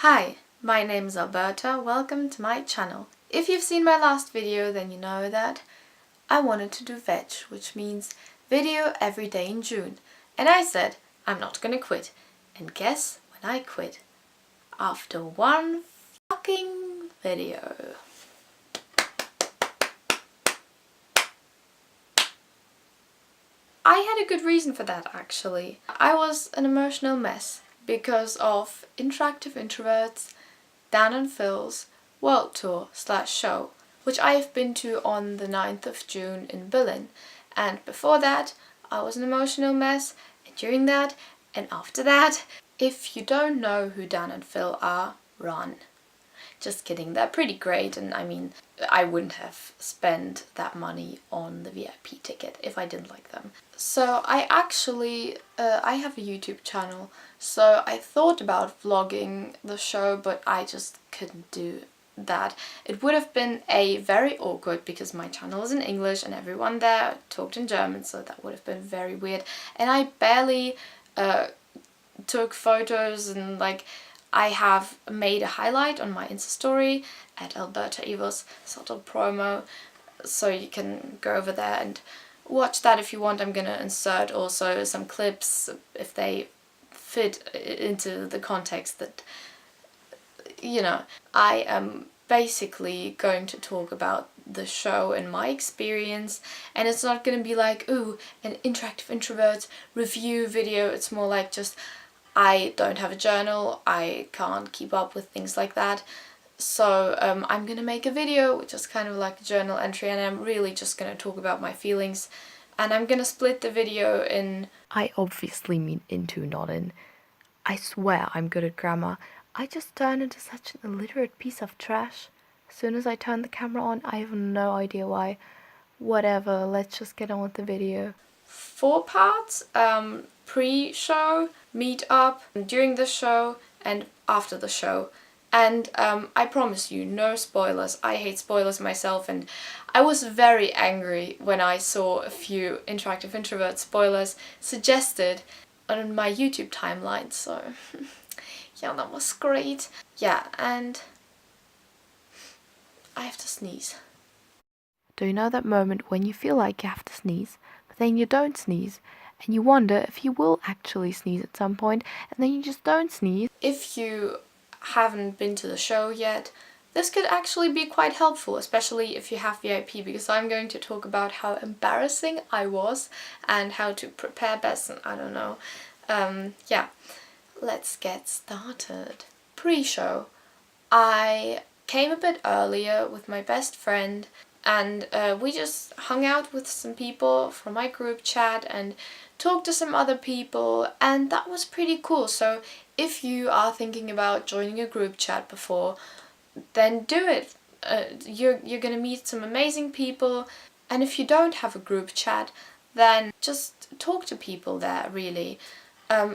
Hi, my name is Alberta, welcome to my channel. If you've seen my last video, then you know that I wanted to do VEDJ, which means video every day in June. And I said, I'm not gonna quit. And guess when I quit? After one fucking video. I had a good reason for that actually. I was an emotional mess because of Interactive Introverts, Dan and Phil's World Tour / show, which I have been to on the 9th of June in Berlin. And before that, I was an emotional mess, and during that, and after that. If you don't know who Dan and Phil are, run. Just kidding, they're pretty great, and I mean, I wouldn't have spent that money on the VIP ticket if I didn't like them. So I actually, I have a YouTube channel, so I thought about vlogging the show, but I just couldn't do that. It would have been very awkward because my channel is in English and everyone there talked in German, so that would have been very weird. And I barely took photos, and like I have made a highlight on my Insta story at Alberta Evos subtle promo, so you can go over there and watch that if you want. I'm gonna insert also some clips if they fit into the context that, you know. I am basically going to talk about the show and my experience, and it's not gonna be like, ooh, an Interactive Introverts review video. It's more like just, I don't have a journal, I can't keep up with things like that, so I'm gonna make a video which is kind of like a journal entry, and I'm really just gonna talk about my feelings, and I'm gonna split the video in... I obviously mean into, not in. I swear I'm good at grammar. I just turn into such an illiterate piece of trash. As soon as I turn the camera on, I have no idea why. Whatever, let's just get on with the video. 4 parts, pre-show, meet-up, during the show, and after the show. And I promise you, no spoilers. I hate spoilers myself, and I was very angry when I saw a few Interactive Introvert spoilers suggested on my YouTube timeline, so yeah, that was great. Yeah, and I have to sneeze. Do you know that moment when you feel like you have to sneeze, but then you don't sneeze, and you wonder if you will actually sneeze at some point, and then you just don't sneeze? If you haven't been to the show yet, this could actually be quite helpful, especially if you have VIP, because I'm going to talk about how embarrassing I was and how to prepare best, and I don't know. Yeah, let's get started. Pre-show. I came a bit earlier with my best friend, and we just hung out with some people from my group chat and talked to some other people, and that was pretty cool. So if you are thinking about joining a group chat before, then do it. You're gonna meet some amazing people, and if you don't have a group chat, then just talk to people there, really.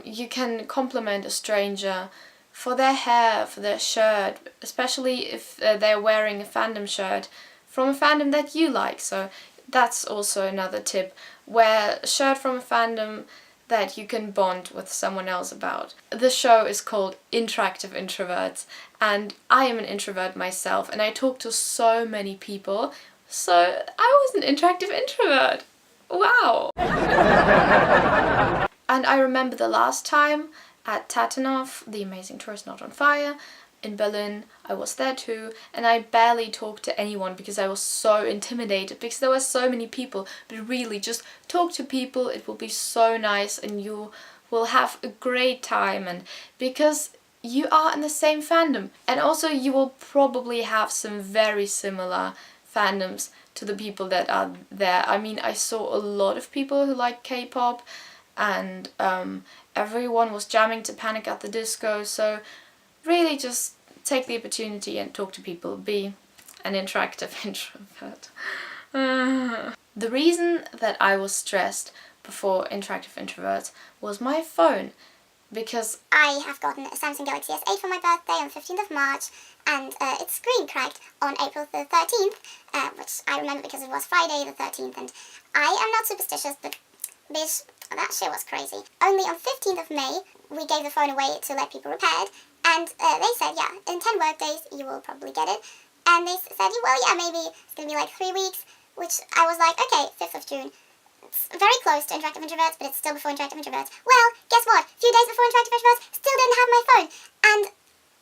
You can compliment a stranger for their hair, for their shirt, especially if they're wearing a fandom shirt from a fandom that you like. So that's also another tip. Wear a shirt from a fandom that you can bond with someone else about. The show is called Interactive Introverts, and I am an introvert myself, and I talk to so many people, so I was an interactive introvert. Wow! And I remember the last time at Tatanov, the Amazing Tourist Not on Fire, in Berlin, I was there too, and I barely talked to anyone because I was so intimidated because there were so many people. But really, just talk to people, it will be so nice, and you will have a great time, and because you are in the same fandom, and also you will probably have some very similar fandoms to the people that are there. I mean, I saw a lot of people who like K-pop, and everyone was jamming to Panic at the Disco, so really just take the opportunity and talk to people. Be an interactive introvert. The reason that I was stressed before Interactive Introverts was my phone, because I have gotten a Samsung Galaxy S8 for my birthday on the 15th of March, and its screen cracked on April the 13th, which I remember because it was Friday the 13th, and I am not superstitious, but bitch, that shit was crazy. Only on 15th of May, we gave the phone away to let people repair it, And they said, yeah, in 10 work days you will probably get it. And they said, well, yeah, maybe it's going to be like 3 weeks, which I was like, okay, 5th of June. It's very close to Interactive Introverts, but it's still before Interactive Introverts. Well, guess what? A few days before Interactive Introverts, still didn't have my phone. And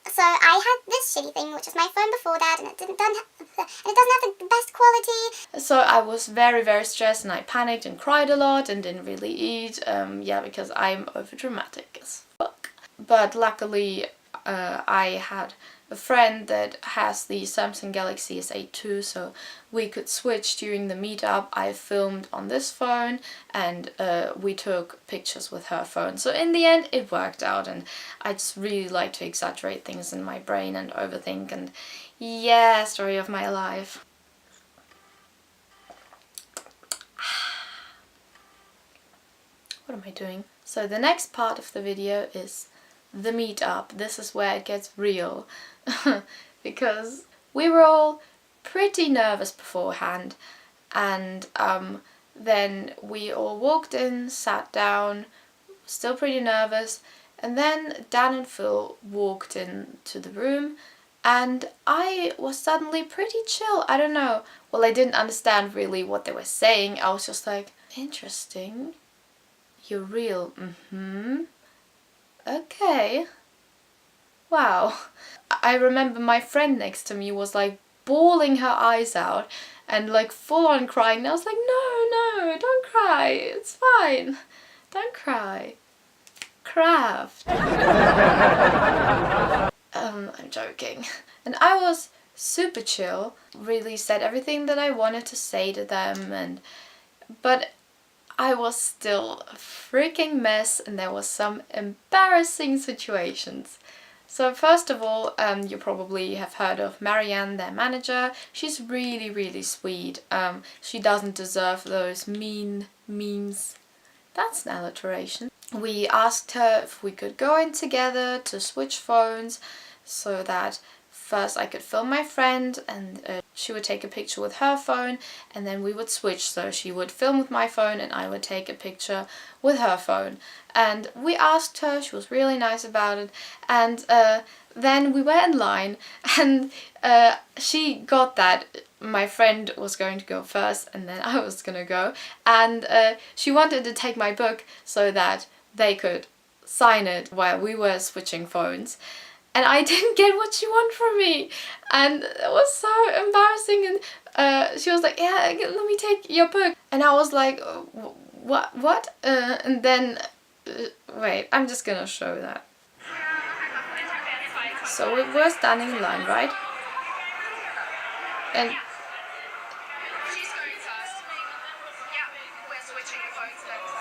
so I had this shitty thing, which was my phone before that, and it doesn't have the best quality. So I was very, very stressed, and I panicked and cried a lot and didn't really eat. Yeah, because I'm overdramatic as fuck. But luckily, I had a friend that has the Samsung Galaxy S8 II, so we could switch during the meetup. I filmed on this phone and we took pictures with her phone. So in the end it worked out, and I just really like to exaggerate things in my brain and overthink, and yeah, story of my life. What am I doing? So the next part of the video is the meetup. This is where it gets real. Because we were all pretty nervous beforehand, and then we all walked in, sat down, still pretty nervous, and then Dan and Phil walked into the room, and I was suddenly pretty chill. I don't know. Well, I didn't understand really what they were saying. I was just like, interesting. You're real. Okay. Wow. I remember my friend next to me was like bawling her eyes out and like full on crying. And I was like, no, don't cry. It's fine. Don't cry. Craft. I'm joking. And I was super chill. Really said everything that I wanted to say to them, but I was still a freaking mess, and there was some embarrassing situations. So first of all, you probably have heard of Marianne, their manager. She's really, really sweet. She doesn't deserve those mean memes. That's an alliteration. We asked her if we could go in together to switch phones, so that first I could film my friend and she would take a picture with her phone, and then we would switch, so she would film with my phone and I would take a picture with her phone. And we asked her, she was really nice about it, and then we were in line, and she got that my friend was going to go first and then I was gonna go, and she wanted to take my book so that they could sign it while we were switching phones. And I didn't get what she wanted from me, and it was so embarrassing. And she was like, yeah, let me take your book. And I was like, what? And then, wait, I'm just gonna show that. So we were standing in line, right? And she's going first. Yeah, we're switching phones next.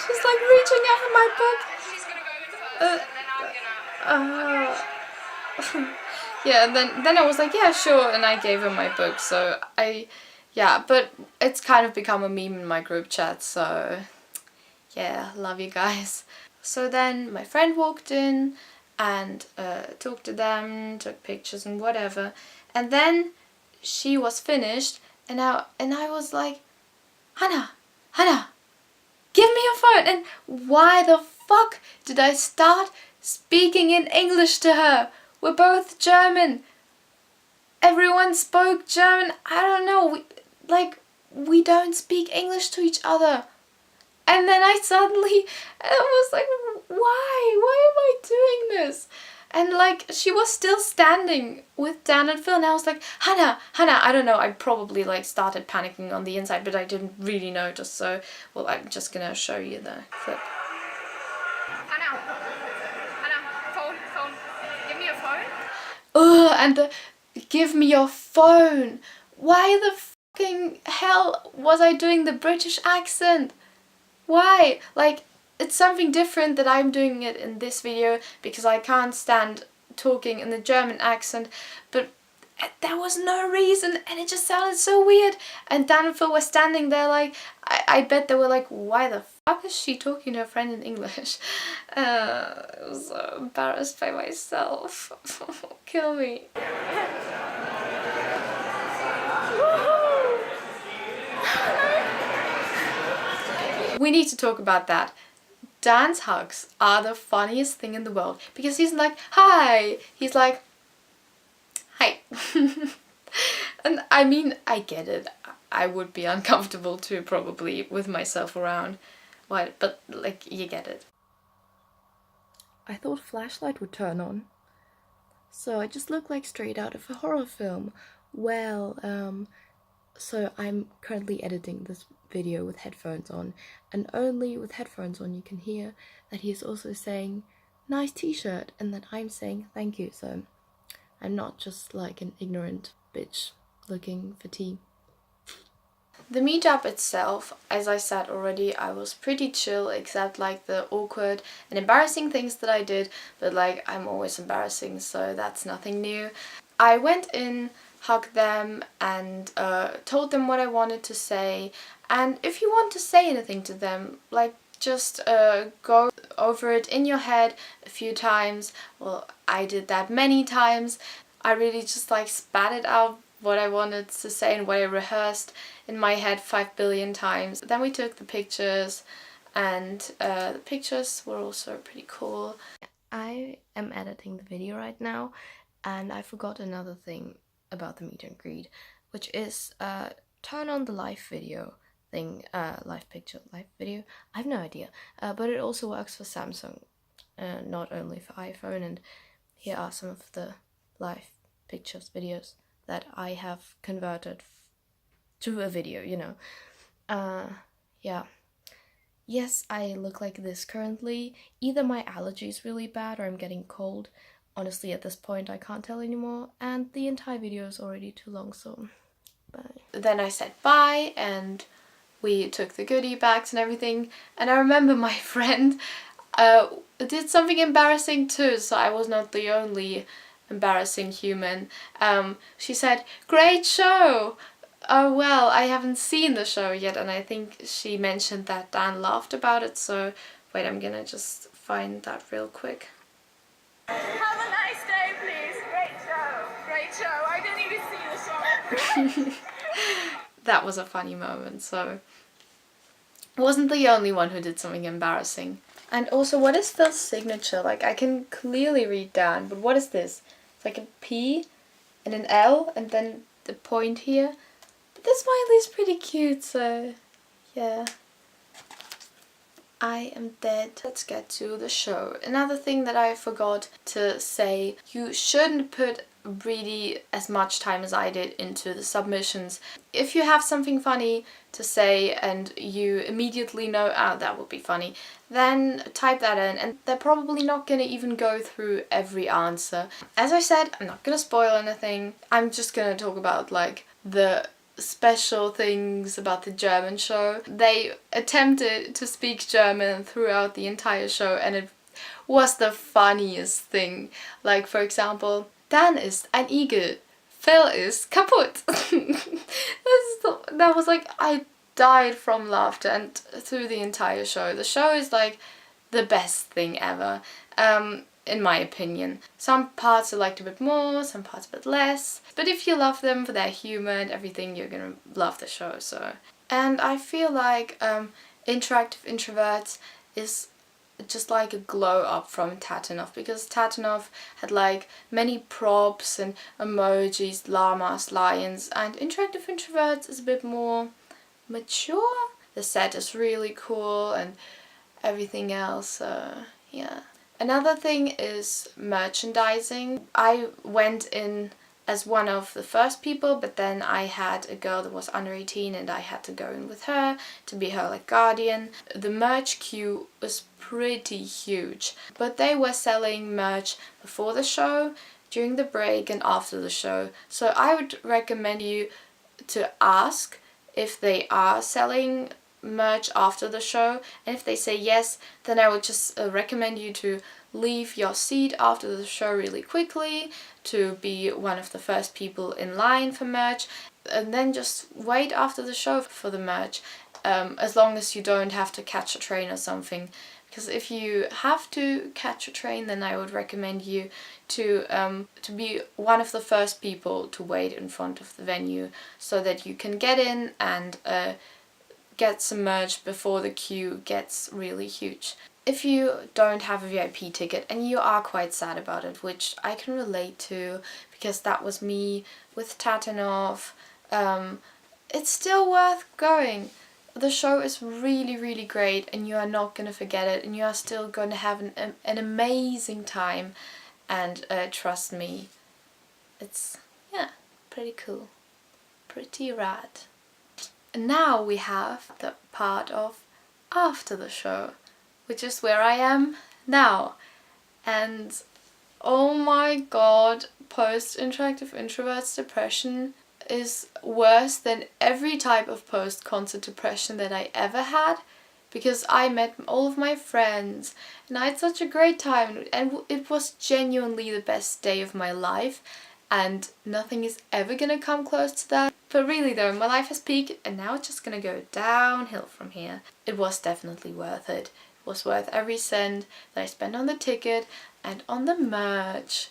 she's like reaching out for my book. She's gonna go in first, and then I'm gonna. Yeah, and then I was like, yeah, sure, and I gave her my book. So yeah, but it's kind of become a meme in my group chat. So yeah, love you guys. So then my friend walked in and talked to them, took pictures and whatever, and then she was finished, and I was like, Hannah, give me your phone. And why the fuck did I start speaking in English to her? We're both German. Everyone spoke German. I don't know. We don't speak English to each other. And then I was like, why? Why am I doing this? And like, she was still standing with Dan and Phil, and I was like, Hannah, I don't know, I probably like started panicking on the inside, but I didn't really notice, so, well, I'm just gonna show you the clip. Hannah, phone, give me your phone. Ugh, and the, give me your phone. Why the fucking hell was I doing the British accent? Why? Like, it's something different that I'm doing it in this video because I can't stand talking in the German accent, but there was no reason and it just sounded so weird. And Dan and Phil were standing there like, I bet they were like, why the fuck is she talking to her friend in English? I was so embarrassed by myself. Kill me. We need to talk about that. Dan's hugs are the funniest thing in the world because he's like, hi! He's like, hi! And I mean, I get it. I would be uncomfortable too, probably, with myself around. What? But, like, you get it. I thought flashlight would turn on. So I just look like straight out of a horror film. Well, so I'm currently editing this video with headphones on, and only with headphones on you can hear that he's also saying, nice t-shirt, and that I'm saying thank you, so I'm not just like an ignorant bitch looking for tea. The meetup itself, as I said already, I was pretty chill, except like the awkward and embarrassing things that I did, but like I'm always embarrassing, so that's nothing new. I went in, hugged them, and told them what I wanted to say, and if you want to say anything to them, like just go over it in your head a few times. Well, I did that many times. I really just like spat it out what I wanted to say and what I rehearsed in my head 5 billion times. Then we took the pictures, and the pictures were also pretty cool. I am editing the video right now, and I forgot another thing about the meet and greet, which is turn on the live video thing, live picture, live video, I have no idea, but it also works for Samsung, not only for iPhone, and here are some of the live pictures, videos that I have converted to a video, you know. Yeah. Yes, I look like this currently. Either my allergy is really bad or I'm getting cold. Honestly, at this point, I can't tell anymore, and the entire video is already too long, so bye. Then I said bye, and we took the goodie bags and everything, and I remember my friend did something embarrassing too, so I was not the only embarrassing human. She said, great show! Oh well, I haven't seen the show yet, and I think she mentioned that Dan laughed about it, so wait, I'm gonna just find that real quick. Have a nice day, please. Great show. Great show. I didn't even see the show. That was a funny moment, so I wasn't the only one who did something embarrassing. And also, what is Phil's signature? Like, I can clearly read Dan, but what is this? It's like a P and an L and then the point here. But this smiley is pretty cute, so yeah. I am dead. Let's get to the show. Another thing that I forgot to say, you shouldn't put really as much time as I did into the submissions. If you have something funny to say and you immediately know, ah, that would be funny, then type that in, and they're probably not gonna even go through every answer. As I said, I'm not gonna spoil anything. I'm just gonna talk about like the special things about the German show. They attempted to speak German throughout the entire show, and it was the funniest thing. Like, for example, Dan ist ein Igel, Phil ist kaputt. That was like, I died from laughter, and through the entire show. The show is like the best thing ever. In my opinion. Some parts I liked a bit more, some parts a bit less. But if you love them for their humor and everything, you're gonna love the show, so. And I feel like Interactive Introverts is just like a glow up from Tatanov, because Tatanov had like many props and emojis, llamas, lions, and Interactive Introverts is a bit more mature. The set is really cool and everything else, yeah. Another thing is merchandising. I went in as one of the first people, but then I had a girl that was under 18 and I had to go in with her to be her like guardian. The merch queue was pretty huge, but they were selling merch before the show, during the break and after the show. So I would recommend you to ask if they are selling merch after the show, and if they say yes, then I would just recommend you to leave your seat after the show really quickly to be one of the first people in line for merch, and then just wait after the show for the merch, as long as you don't have to catch a train or something. Because if you have to catch a train, then I would recommend you to be one of the first people to wait in front of the venue, so that you can get in and get some merch before the queue gets really huge. if you don't have a VIP ticket and you are quite sad about it, which I can relate to because that was me with Tatanov, it's still worth going. The show is really, really great and you are not going to forget it and you are still going to have an amazing time, and trust me, it's, yeah, pretty cool, pretty rad. And now we have the part of after the show, which is where I am now. And oh my god, post-interactive introverts depression is worse than every type of post-concert depression that I ever had, because I met all of my friends and I had such a great time and it was genuinely the best day of my life, and nothing is ever gonna come close to that. But really though, my life has peaked and now it's just gonna go downhill from here. It was definitely worth it. It was worth every cent that I spent on the ticket and on the merch.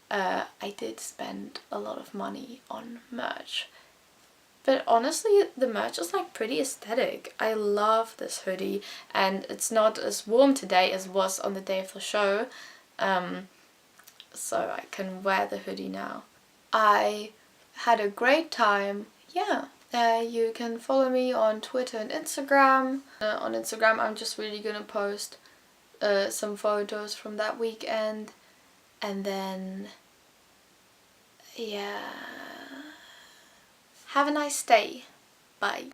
I did spend a lot of money on merch. But honestly, the merch is like pretty aesthetic. I love this hoodie and it's not as warm today as it was on the day of the show. So I can wear the hoodie now. I had a great time, yeah. You can follow me on Twitter and Instagram. On Instagram I'm just really gonna post some photos from that weekend, and then yeah, have a nice day, bye.